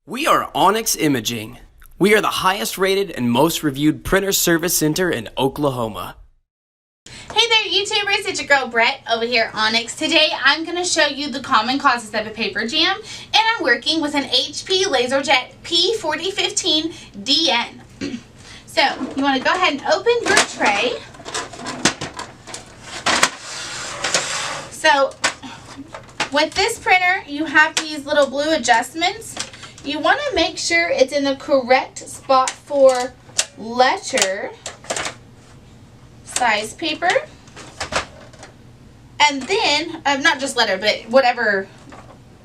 We are Onyx Imaging. We are the highest rated and most reviewed printer service center in Oklahoma. Hey there YouTubers, it's your girl Brett over here at Onyx. Today I'm going to show you the common causes of a paper jam, and I'm working with an HP LaserJet P4015dn. So you want to go ahead and open your tray. So with this printer you have these little blue adjustments. You want to make sure it's in the correct spot for letter size paper, and then not just letter, but whatever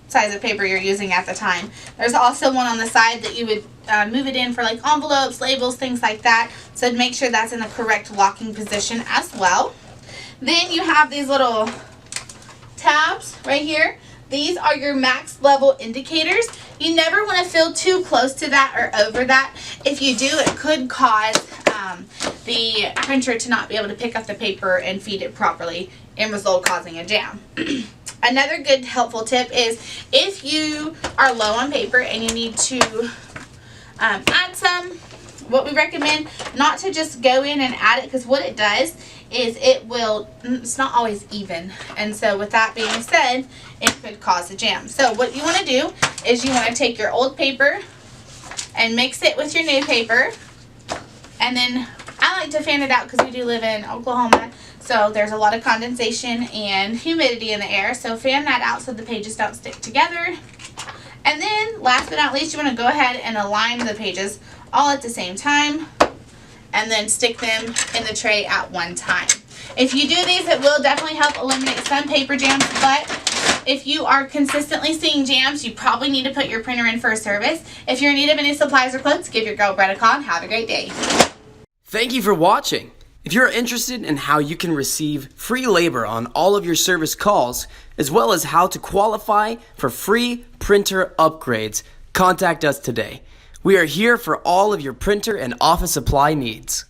size of paper you're using at the time. There's also one on the side that you would move it in for, like envelopes, labels, things like that. So make sure that's in the correct locking position as well. Then you have these little tabs right here. These are your max level indicators. You never want to feel too close to that or over that. If you do, it could cause the printer to not be able to pick up the paper and feed it properly, and result causing a jam. Another good helpful tip is if you are low on paper and you need to add some, what we recommend not to just go in and add it, because what it does is it's not always even, and so with that being said, it could cause a jam. So what you want to do is you want to take your old paper and mix it with your new paper, and then I like to fan it out because we do live in Oklahoma, so there's a lot of condensation and humidity in the air, so fan that out so the pages don't stick together. And then last but not least, you want to go ahead and align the pages all at the same time, and then stick them in the tray at one time. If you do these, it will definitely help eliminate some paper jams, but if you are consistently seeing jams, you probably need to put your printer in for a service. If you're in need of any supplies or quotes, give your girl Brett a call and have a great day. Thank you for watching. If you're interested in how you can receive free labor on all of your service calls, as well as how to qualify for free printer upgrades, contact us today. We are here for all of your printer and office supply needs.